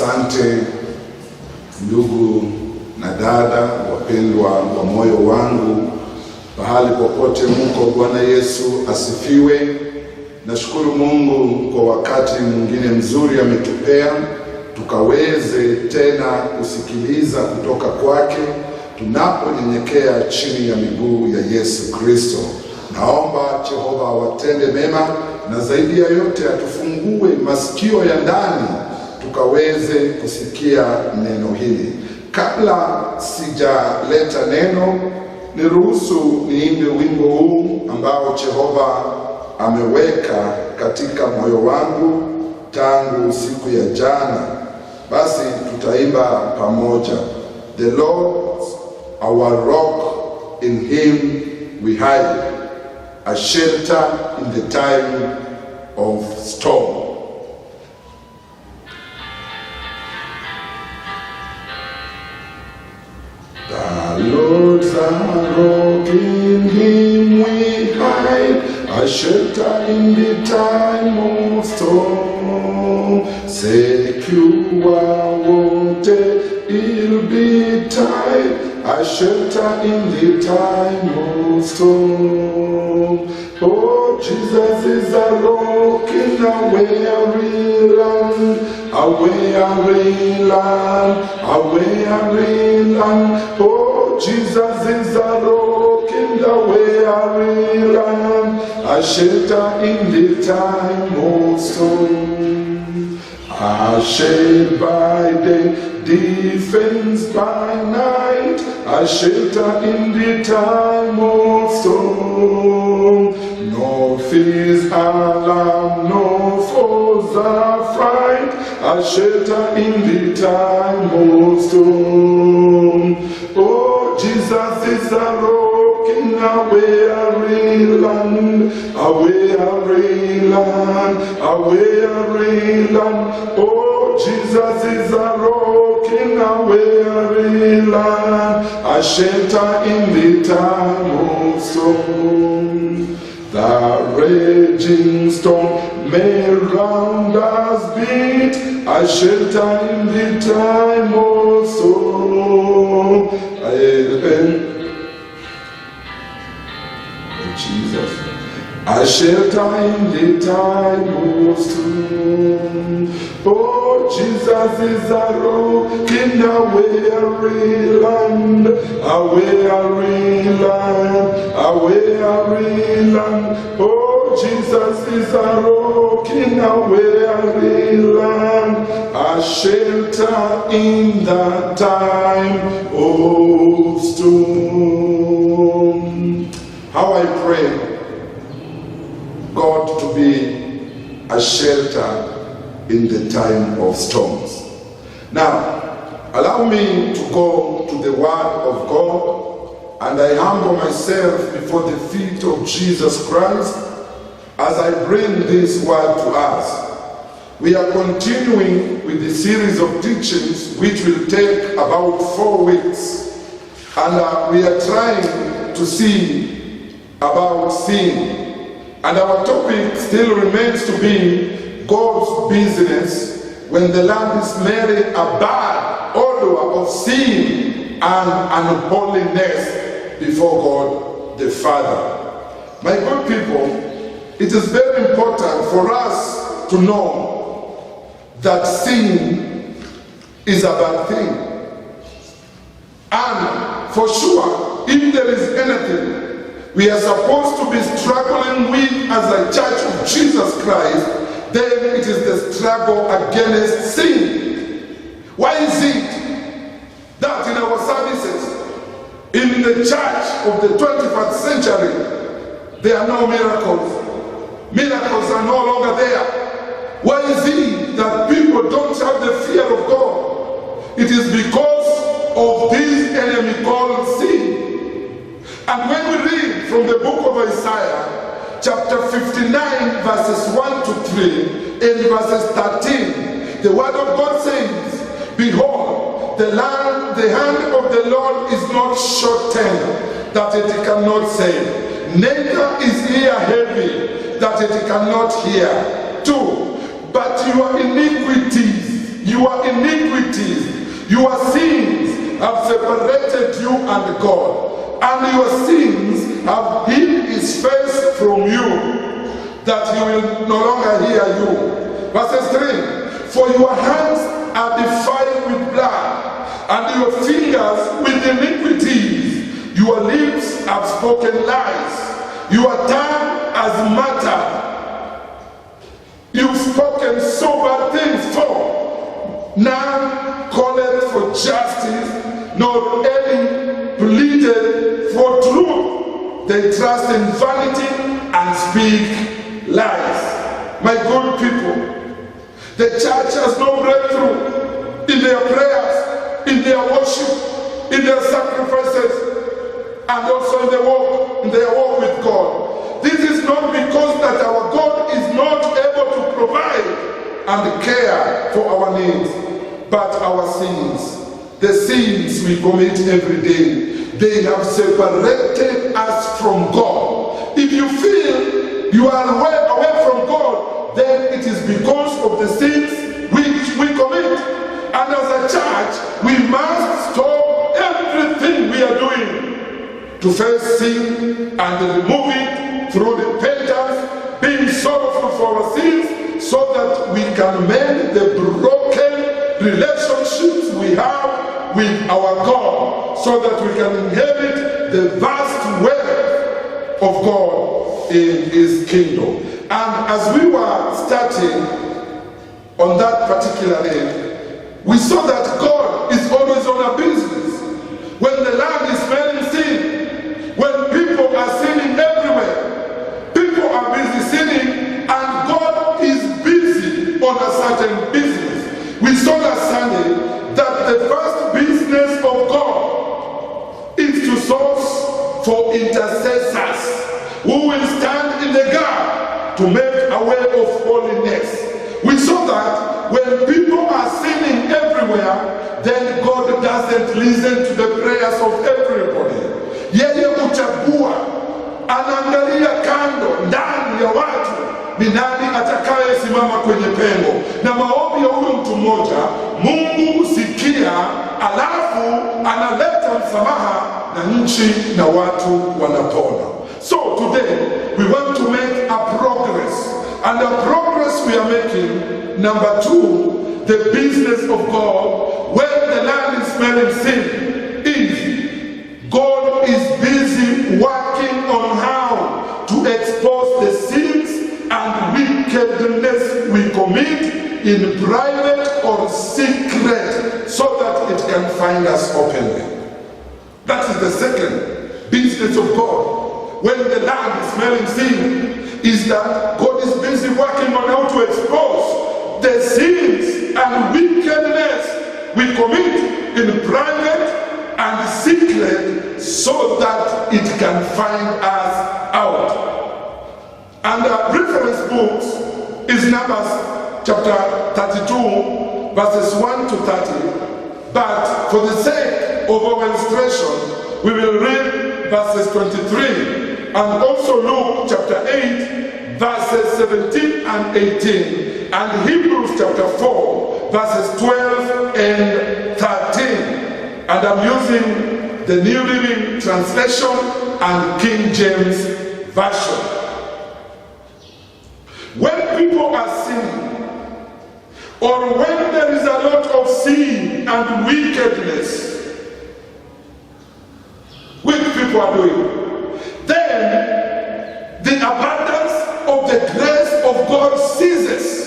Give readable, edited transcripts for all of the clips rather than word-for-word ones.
Asante ndugu na dada wapendwa wa moyo wangu, pahali popote mko. Bwana Yesu asifiwe. Nashukuru Mungu kwa wakati mwingine mzuri ametupea tukaweze tena kusikiliza kutoka kwake tunaponyenyekea chini ya miguu ya Yesu Kristo. Naomba Jehova watende mema, na zaidi ya yote atufungue masikio ya ndani tukaweze kusikia neno hili. Kabla sijaleta neno, niruhusu niimbe wimbo huu ambao Jehova ameweka katika moyo wangu tangu siku ya jana. Basi tutaimba pamoja. The Lord our rock, in him we hide, a shelter in the time of storm. The Lord's our rock, in him we hide, a shelter in the time of storm. Secure water, he'll be tied, a shelter in the time of storm. Oh, Jesus is a rock in a weary land, a weary land, a weary land. Oh, Jesus is a rock in the weary land, a shelter in the time of storm. A shade by day, defense by night, a shelter in the time of storm. No fears alarm, no foes affright, a shelter in the time of storm. Oh, Jesus is a rock in a weary land, a weary land, a weary land. Oh, Jesus is a rock in a weary land, a shelter in the time of storm. The raging storm may round us beat, a shelter in the time of storm. Jesus, a shelter in the time of storm. Oh, Jesus is a rock in a weary land, a weary land, a weary land. Oh, Jesus is a rock in a weary land, a shelter in the time of storm. How I pray God to be a shelter in the time of storms. Now, allow me to go to the Word of God, and I humble myself before the feet of Jesus Christ as I bring this Word to us. We are continuing with the series of teachings which will take about 4 weeks, and we are trying to see about sin. And our topic still remains to be God's business when the land is merely a bad odor of sin and unholiness before God the Father. My good people, it is very important for us to know that sin is a bad thing. And for sure, if there is anything we are supposed to be struggling with as a church of Jesus Christ, then it is the struggle against sin. Why is it that in our services, in the church of the 21st century, there are no miracles? Miracles are no longer there. Why is it that people don't have the fear of God? It is because of this enemy called sin. And when we read from the book of Isaiah, chapter 59, verses 1 to 3, and verses 13, the word of God says, Behold, the hand of the Lord is not shortened, that it cannot save, neither is ear heavy, that it cannot hear. 2, but your iniquities your iniquities, your sins have separated you and God, and your sins have hid his face from you, that he will no longer hear you. Verses 3, for your hands are defiled with blood, and your fingers with iniquities. Your lips have spoken lies, your tongue has muttered. You've spoken sober things, for none called for justice, nor any pleaded for truth. They trust in vanity and speak lies. My good people, the church has no breakthrough in their prayers, in their worship, in their sacrifices, and also in their walk with God. This is not because that our God is not able to provide and care for our needs, but our sins, the sins we commit every day, they have separated us from God. If you feel you are away from God, then it is because of the sins which we commit. And as a church, we must stop everything we are doing to face sin and remove it through repentance, being sorrowful for our sins, so that we can mend the broken relationships we have with our God, so that we can inherit the vast wealth of God in his kingdom. And as we were starting on that particular day, we saw that God is always on a business. When the land is smelling sin, when people are sinning everywhere, people are busy sinning, and God is busy on a certain business. We saw last Sunday that the first business of God is to source for intercessors who will stand in the gap to make a way of holiness. We saw that when people are sinning everywhere, then God doesn't listen to the prayers of everybody. Yeye uchagua, anaangalia kando, ndani ya watu, ni nani atakaye simama kwenye pengo. Na maombi ya huyo mtu mmoja, Mungu husikia, alafu analeta msamaha na nchi na watu wanapona. So today, we want to make a progress. And the progress we are making, number 2, the business of God, when the land is smelling sin, is God is busy working on how to expose the sins and wickedness we commit in private or secret, so that it can find us openly. That is the second business of God. When the land is smelling sin, is that God is busy working on how to expose the sins and wickedness we commit in private and secret, so that it can find us out. And the reference books is Numbers chapter 32, verses 1 to 30. But for the sake of our illustration, we will read verses 23. And also Luke chapter 8, verses 17 and 18. And Hebrews chapter 4, verses 12 and 13. And I'm using the New Living Translation and King James Version. When people are sinning, or when there is a lot of sin and wickedness, which people are doing, then the abundance of the grace of God ceases.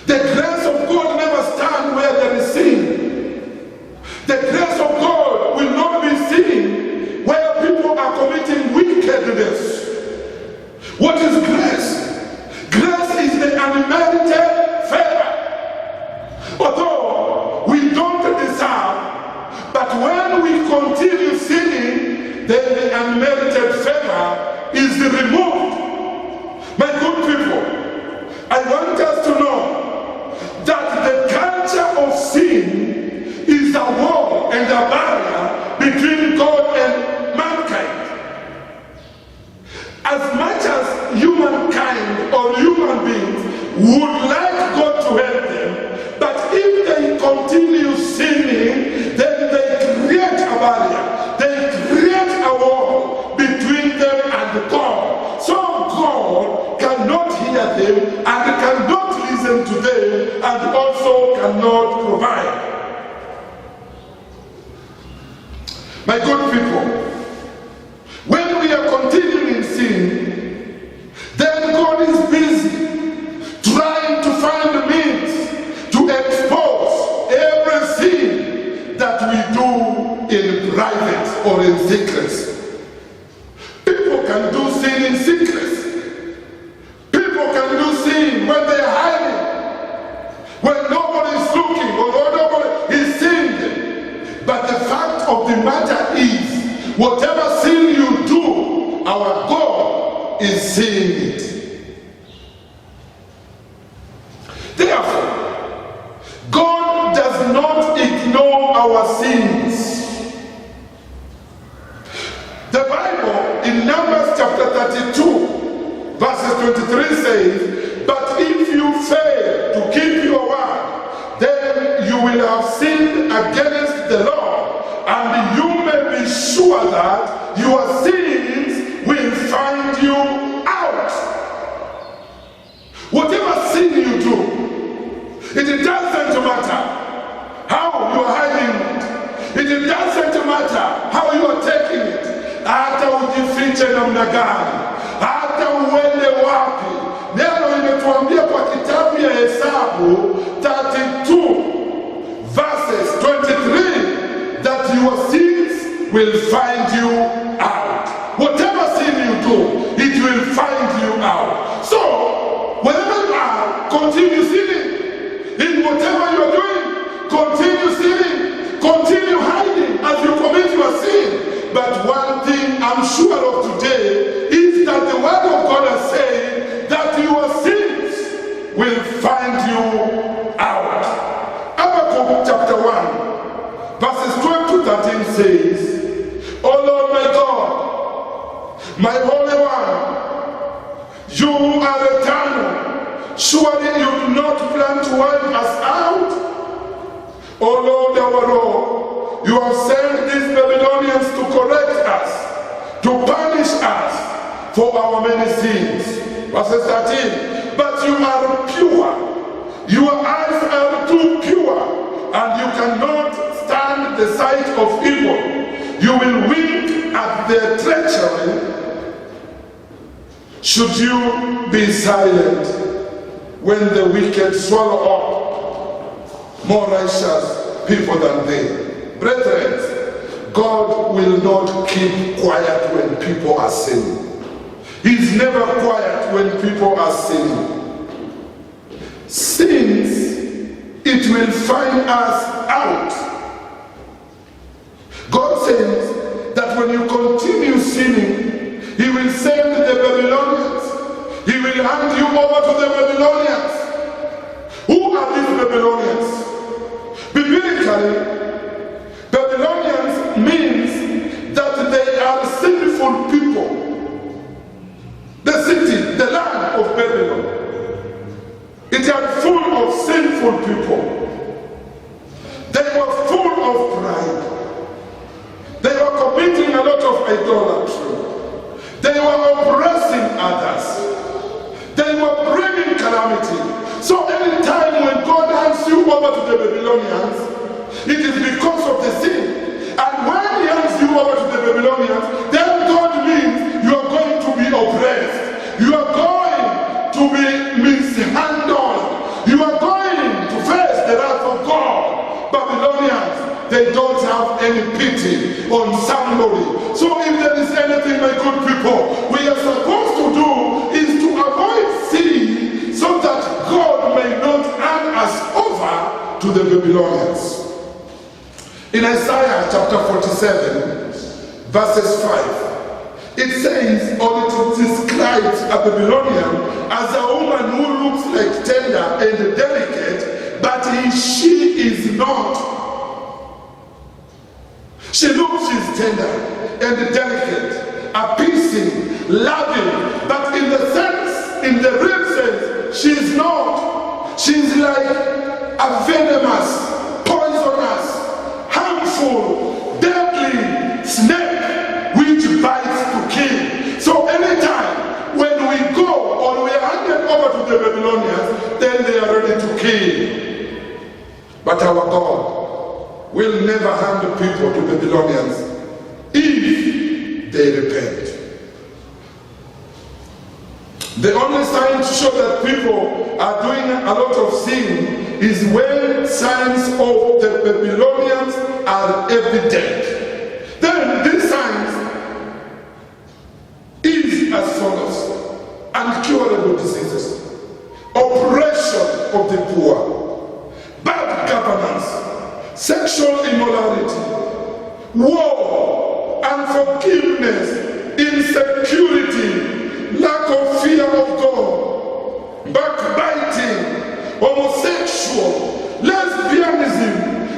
The grace of God never stands where there is sin. The grace of God will not be seen where people are committing wickedness. What is grace? Grace is the unmerited favor. Although we don't deserve, but when we continue sinning, then the unmerited favor is removed. My good people, I want us to know that the culture of sin is a wall and a barrier between God and mankind. As much as humankind or human beings would like God to help them, cannot provide. My good people, when we are continuing in sin, then God is busy trying to find a means to expose every sin that we do in private or in secret. People can do sin in secret. People can do sin when they are hiding, when nobody is looking or nobody is seeing them. But the fact of the matter is, whatever sin you do, our God is seeing it. Therefore, God does not ignore our sins. The Bible in Numbers chapter 32, verses 23 says, "But if you fail to keep your word, then you will have sinned against the Lord, and you may be sure that your sins will find you out." Whatever sin you do, it doesn't matter how you are hiding it. It doesn't matter how you are taking it. Hata ujifiche namna gani, hata uende wapi. Neno limetuambia kwa kitabu ya Hesabu 32 verses 23 that your sins will find you out. Whatever sin you do, it will find you out. So, whenever you are, continue sinning. In whatever you are doing, continue sinning. Continue hiding as you commit your sin. But one thing I'm sure of today is that the word of God has said that your sins will find you out. Habakkuk chapter 1, verses 12 to 13 says, "O Lord my God, my Holy One, you are eternal. Surely you do not plan to wipe us out. O Lord our Lord, you have sent these Babylonians to correct us, to punish us for our many sins." Verse 13, "But you are pure. Your eyes are too pure, and you cannot stand the sight of evil. You will wink at their treachery. Should you be silent when the wicked swallow up more righteous people than they?" Brethren, God will not keep quiet when people are sinning. He's never quiet when people are sinning. Sins, it will find us out. God says that when you continue sinning, He will send the Babylonians. He will hand you over to the Babylonians. Who are these Babylonians? Biblically, Babylonians means that they are sinful people. The city, the land of Babylon, it had full of sinful people. They were full of pride. They were committing a lot of idolatry. They were oppressing others. They were bringing calamity. So anytime when God hands you over to the Babylonians, it is because of the sin. And when He hands you over to the Babylonians, then God means you are going to be oppressed. You are going to be mishandled. You are going to face the wrath of God. Babylonians, they don't have any pity on somebody. So if there is anything, my good people, we are supposed to do is to avoid sin so that God may not hand us over to the Babylonians. In Isaiah chapter 47, verses 5, it says, or it describes a Babylonian as a woman who looks like tender and delicate, but she is not. She looks, she's tender and delicate, appeasing, loving, but in the sense, in the real sense, she's not. She's like a venomous, poisonous, harmful, deadly snake which bites to kill. So anytime when we go or we are handed over to the Babylonians, then they are ready to kill. But our God will never hand the people to Babylonians if they repent. The only sign to show that people are doing a lot of sin is when signs of the Babylonians are evident. Then these signs is as follows: incurable diseases, oppression of the poor, bad governance, sexual immorality, war, unforgiveness, insecurity, lack of fear of God, backbiting, homosexual, lesbianism,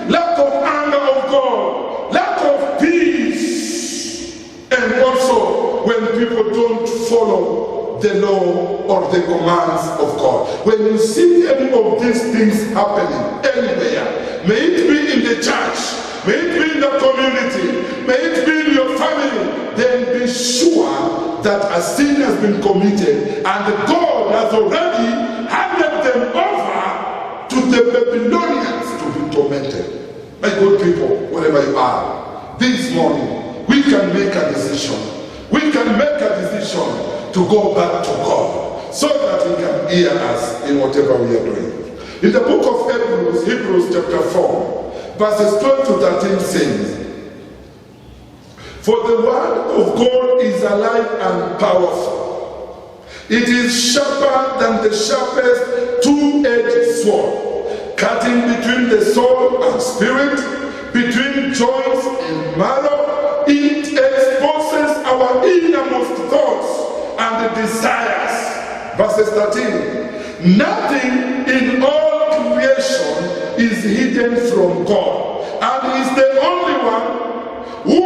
lack of anger of God, lack of peace, and also when people don't follow the law or the commands of God. When you see any of these things happening anywhere, may it be in the church, may it be in the community, may it be in your family, then be sure that a sin has been committed and God has already handed them over to the Babylonians to be tormented. My good people, wherever you are, this morning we can make a decision. We can make a decision to go back to God so that He can hear us in whatever we are doing. In the book of Hebrews chapter 4, verses 12 to 13 says, "For the word of God is alive and powerful. It is sharper than the sharpest two-edged sword, cutting between the soul and spirit, between joints and marrow. It exposes our innermost thoughts and desires." Verses 13. "Nothing in all creation is hidden from God, and is the only one who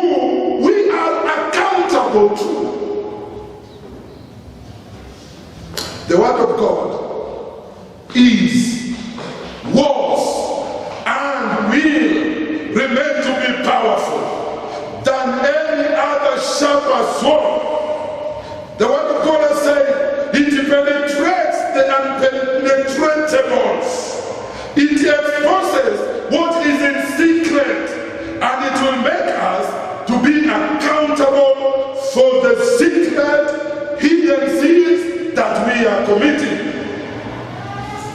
we are accountable to." The word of God is, was, and will remain to be powerful than any other sharper sword. The word of God has said it penetrates the unpenetrables. It exposes what is in secret, and it will make us to be accountable for the secret hidden sins that we are committing.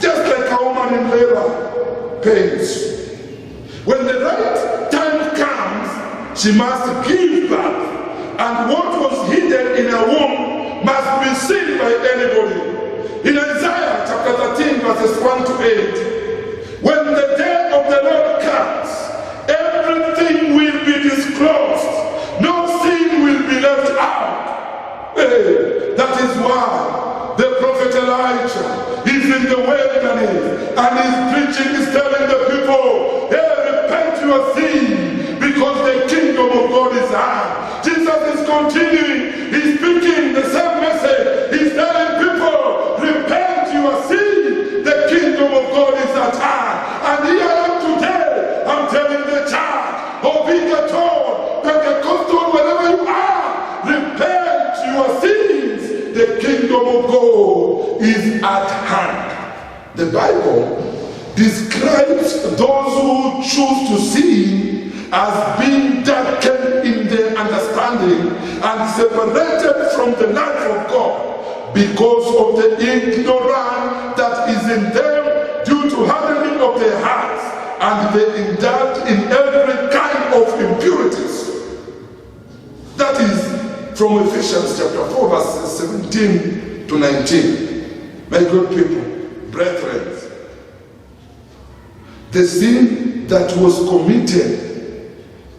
Just like a woman in labor pains, when the right time comes, she must give birth, and what was hidden in her womb must be seen by anybody. In Isaiah chapter 13 verses 1 to 8, when the day of the Lord comes, everything will be disclosed. No sin will be left out. Hey, that is why the prophet Elijah is in the wilderness and is preaching, is telling the people, hey, repent your sin because the kingdom of God is hand. Jesus is continuing, he's speaking the same message. He's telling people, repent your sin, the kingdom of God is at hand. And here I am today, I'm telling the church, Obligator, Pentecostal, wherever you are, repent your sins, the kingdom of God is at hand. The Bible describes those who choose to sin as being darkened in their understanding and separated from the life of God because of the ignorance that is in them due to hardening of their hearts, and they indulge in every kind of impurities. That is from Ephesians chapter 4 verses 17 to 19. My good people, brethren, the sin that was committed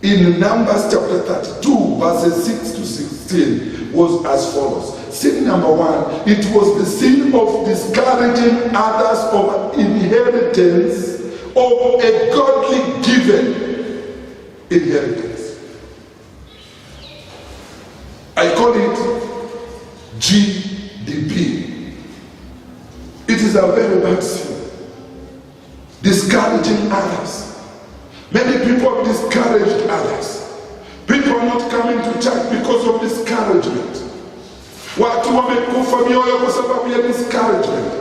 in Numbers chapter 32 verses 6 to 16 was as follows. Sin number 1, it was the sin of discouraging others of inheritance of a godly given inheritance. I call it GDP. It is a very bad sin. Discouraging others. Many people have discouraged others. People are not coming to church because of discouragement. Watu wamekufa mioyo kwa sababu ya discouragement.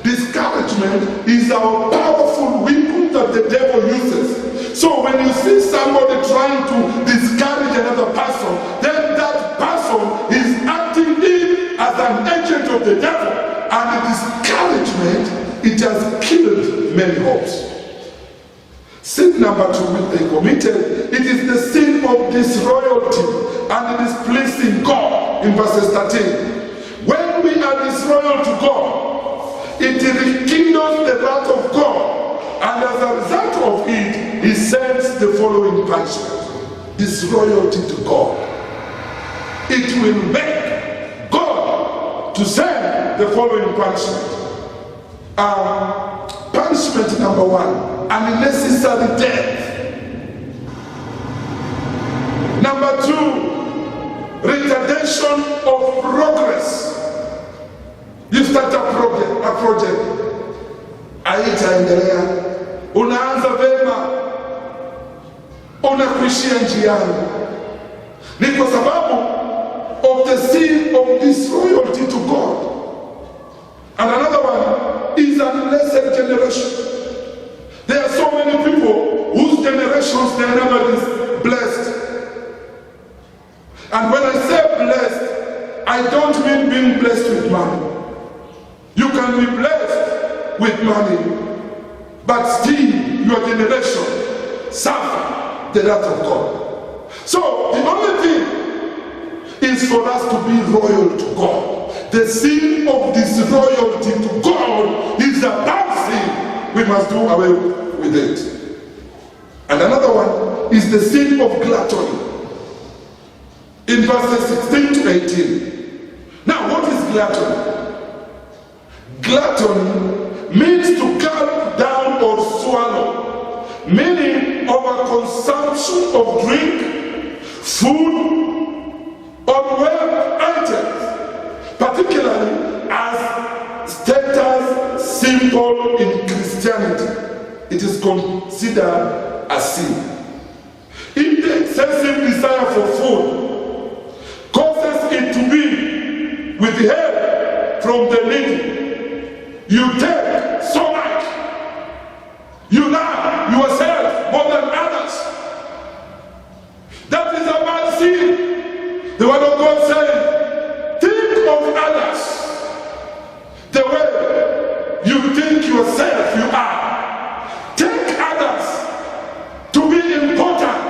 Discouragement is our powerful weapon that the devil uses. So when you see somebody trying to discourage another person, then that person is acting in as an agent of the devil. And the discouragement, it has killed many hopes. Sin number 2 which they committed, it is the sin of disloyalty and displeasing God in verses 13. When we are disloyal to God, it rekindles the wrath of God, and as a result of it, he sends the following punishment. Disloyalty to God. It will make God to send the following punishment. Punishment number 1. Unnecessary death. Number 2, retardation of progress. You start a project, haitaendelea. Unaanza vema, unakuishia njiani. Ni kwa sababu of the sin of disloyalty to God. And another one is an blessed generation. There are so many people whose generations they are never blessed. And when I say blessed, I don't mean being blessed with money. You can be blessed with money, but still your generation suffer the wrath of God. So the only thing is for us to be loyal to God. The sin of disloyalty to God is a bad sin. We must do away with it. And another one is the sin of gluttony. In verses 16 to 18. Now, what is gluttony? Gluttony means to gulp down or swallow, meaning overconsumption of drink, food, or wealth items, particularly as status symbol in Christianity. It is considered a sin. If the excessive desire for food causes it to be withheld from the needy, you take so much. You love yourself more than others. That is a bad sin. The word of God says, think of others the way you think yourself you are. Take others to be important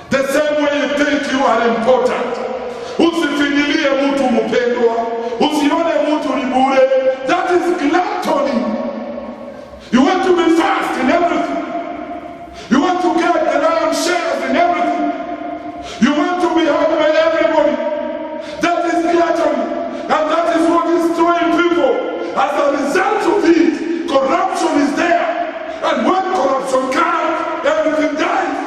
the same way you think you are important. Usifinyilie mtu mpendwa, usione mtu ni bure. That is gluttony. You want to be fast in everything. You want to get the lion's shares in everything. You want to be heard by everybody. That is gluttony. And that is what is destroying people. As a result of it, corruption is there. And when corruption comes, everything dies.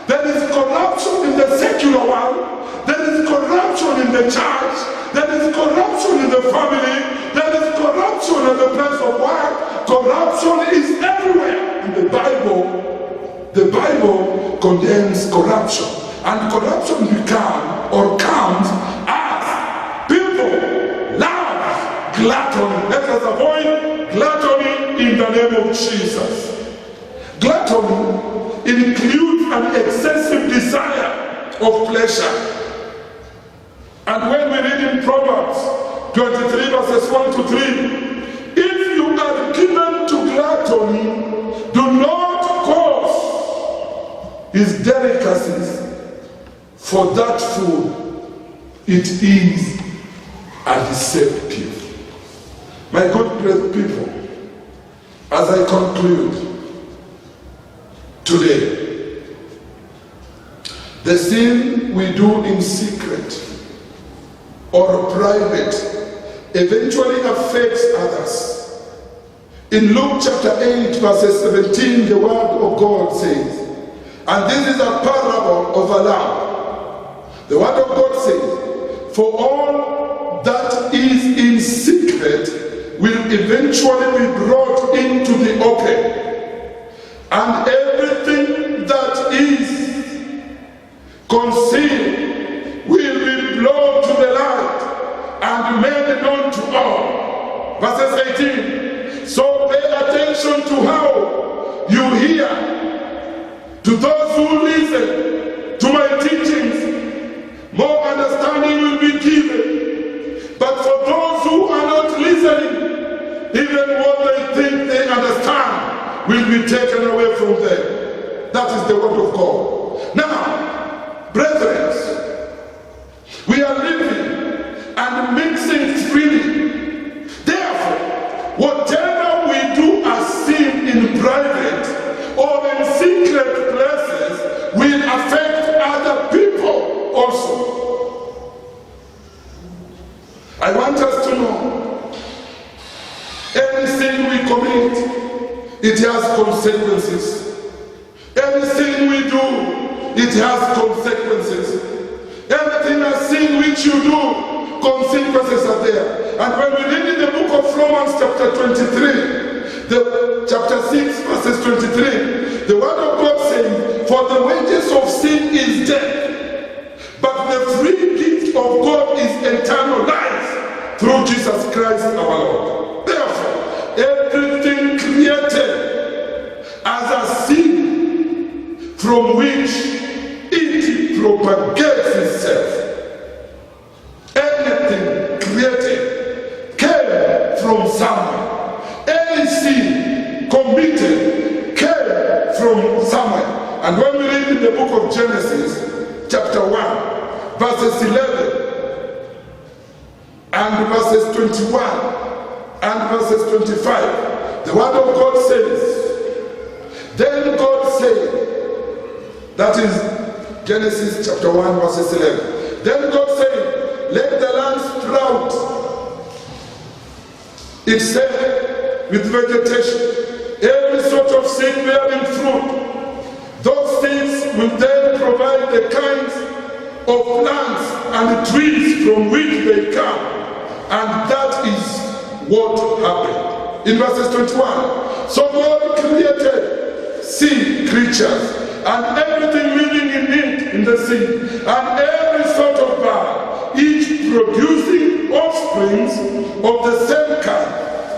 There is corruption in the secular world. There is corruption in the church. There is corruption in the family. There is corruption in the place of work. Corruption is everywhere. In the Bible condemns corruption. And corruption comes as people love gluttony. Let us avoid gluttony in the name of Jesus. Gluttony includes an excessive desire of pleasure. And when we read in Proverbs 23 verses 1 to 3, if you are given to gluttony, do not cause his delicacies, for that food, it is a deceptive. My good people, as I conclude today, the sin we do in secret or private eventually affects others. In Luke chapter 8 verses 17, the word of God says, and this is a parable of a lamb. The word of God says, for all that is in secret will eventually be brought into the open, and everything that is concealed will be blown to the light and made known to all. Verses 18. So pay attention to how hear, to those who listen to my teachings, more understanding will be given. But for those who are not listening, even what they think they understand will be taken away from them. That is the word of God. Now, brethren, we are living and mixing freely. Therefore, whatever we do as sin in private or in secret places will affect other people also. I want us to know, any sin we commit, it has consequences. Any sin we do, it has consequences. Everything a sin which you do, consequences are there. And when we read in the book of Romans chapter 23, chapter 6 verses 23, the word of God says, for the wages of sin is death, but the free gift of God is eternal life through Jesus Christ our Lord. Therefore, everything created as a sin from which it propagates itself. Anything created came from somewhere. Any sin committed came from somewhere. And when we read in the book of Genesis, chapter 1, verses 11, and verses 21, and verses 25, the word of God says, then God said, that is Genesis chapter 1 verses 11. Then God said, let the land sprout itself with vegetation, every sort of seed bearing fruit. Those things will then provide the kinds of plants and trees from which they come. And that is what happened. In verses 21, so God created sea creatures and everything living in it in the sea, and every sort of bird, each producing offsprings of the same kind.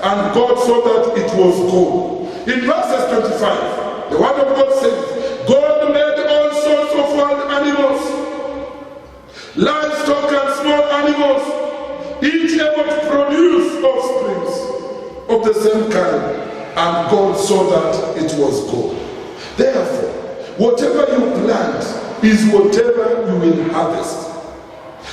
And God saw that it was good. In verses 25, the word of God says, God made all sorts of wild animals, livestock and small animals, each able to produce offsprings of the same kind. And God saw that it was good. Therefore, whatever you plant is whatever you will harvest.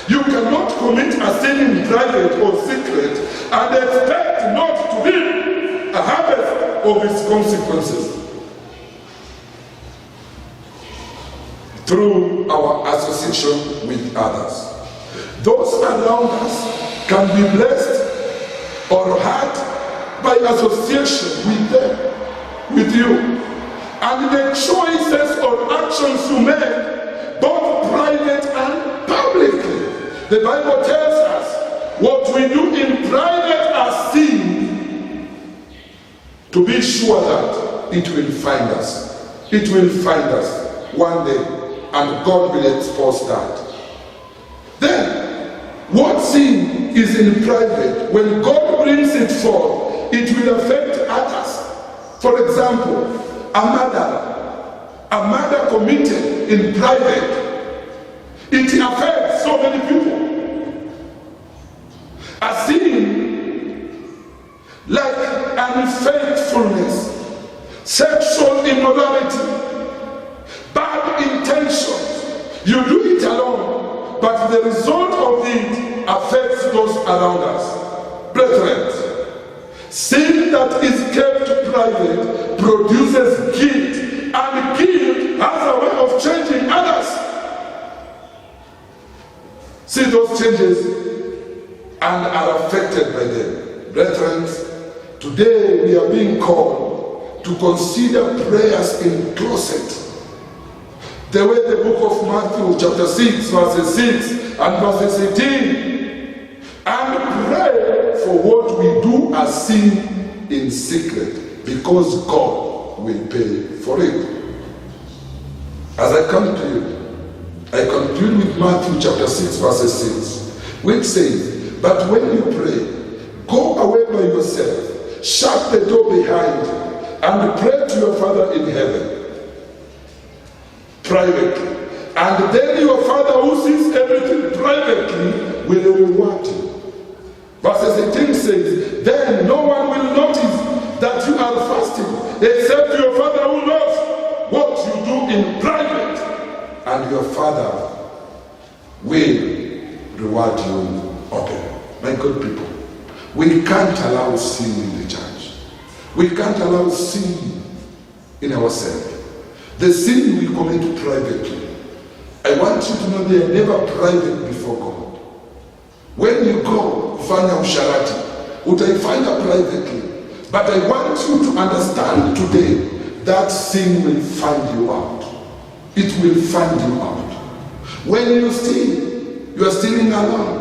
You cannot commit a sin in private or secret and expect not to reap a harvest of its consequences. Through our association with others, those around us can be blessed or hurt by association with them, with you. And the choices or actions you make, both private and publicly. The Bible tells us what we do in private as sin, to be sure that it will find us. It will find us one day, and God will expose that. Then, what sin is in private, when God brings it forth, it will affect others. For example, a murder committed in private, it affects so many people. A sin like unfaithfulness, sexual immorality, bad intentions, you do it alone, but the result of it affects those around us. Brethren, sin that is kept private produces guilt, and guilt has a way of changing others. See those changes and are affected by them. Brethren, today we are being called to consider prayers in closet. The way the book of Matthew chapter 6 verses 6 and verses 18, and pray for what we do as sin in secret, because God will pay for it. As I come to you, I conclude with Matthew chapter 6 verses 6, which says, but when you pray, go away by yourself, shut the door behind you, and pray to your Father in heaven privately. And then your Father who sees everything privately will reward you. Verse 18 says, then no one will notice that you are fasting except your Father who knows what you do in private. And your Father will reward you openly. My good people, we can't allow sin in the church. We can't allow sin in ourselves. The sin we commit privately, I want you to know they are never private before God. When you go kufanya usharati, utaifanya privately. But I want you to understand today that sin will find you out. It will find you out. When you steal, you are stealing alone.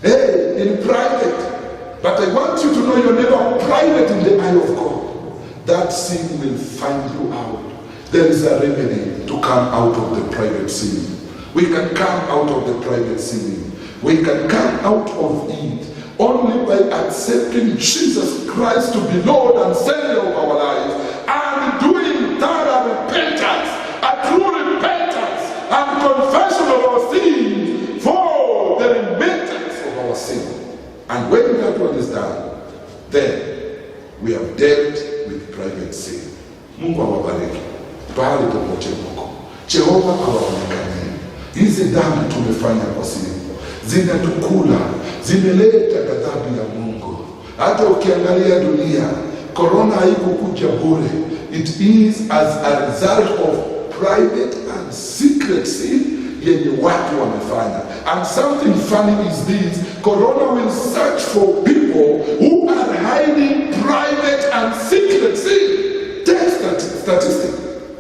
Hey, in private. But I want you to know you're never private in the eye of God. That sin will find you out. There is a remedy to come out of the private sin. We can come out of the private sin. We can come out of it only by accepting Jesus Christ to be Lord and Savior of our lives and doing thorough repentance, a true repentance and confession of our sin for the remittance of our sin. And when that one is done, then we have dealt with private sin. Mungu awabariki pahali popote huko. Jehova awaonekanie. Hizi dhambi tumefanya kwa siri zinatukula, zimeleta ghadhabu ya Mungu. Hata ukiangalia dunia, corona haikukuja bure. It is as a result of private and secret sin yenye watu wamefanya. And something funny is this: corona will search for people who are hiding private and secret sin. Take statistic.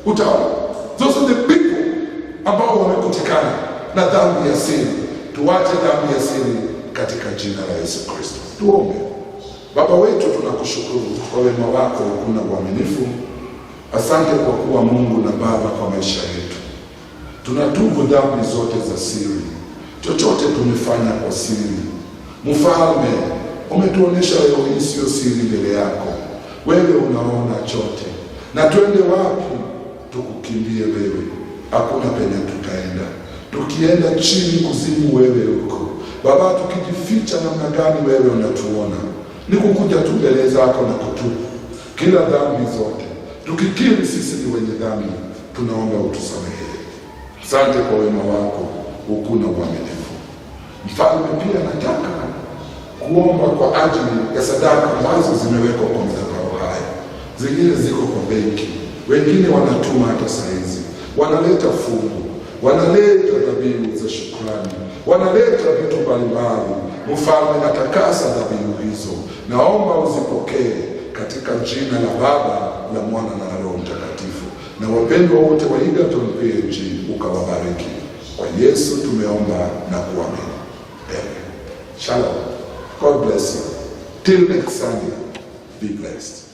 Utaona, those are the people ambao wamekutikana na dhambi ya siri. Tuache dhambi ya siri katika jina la Yesu Kristo. Tuombe. Baba wetu, tunakushukuru kwa wema wako kuna uaminifu. Asante kwa kuwa Mungu na Baba kwa maisha yetu. Tunatubu dhambi zote za siri. Chochote tumefanya kwa siri. Mfalme, umetuonesha leo hii sio siri mbele yako. Wewe unaona chote. Na twende wapi tukukimbie wewe? Hakuna penye tutaenda. Tukienda chini kuzimu wewe uko. Baba, tukijificha namna gani wewe unatuona? Ni kukuja tu mbele zako na kutubu kila dhambi zote. Tukikiri sisi ni wenye dhambi, tunaomba utusamehe. Asante kwa wema wako, ukuna uaminifu. Mfalme, pia nataka kuomba kwa ajili ya sadaka ambazo zimewekwa kwa madhabahu haya. Zingine ziko kwa benki, wengine wanatuma hata saizi, wanaleta fungu, wanaleta dhabihu za shukrani, wanaleta vitu mbalimbali. Mfalme, natakasa dhabihu hizo, naomba uzipokee katika jina la Baba, la Mwana na Roho Mtakatifu. Na wapendwa wote wa Egerton PAG ukawabariki. Kwa Yesu tumeomba na kuamini. Amen. Shalom. God bless you. Till next Sunday, be blessed.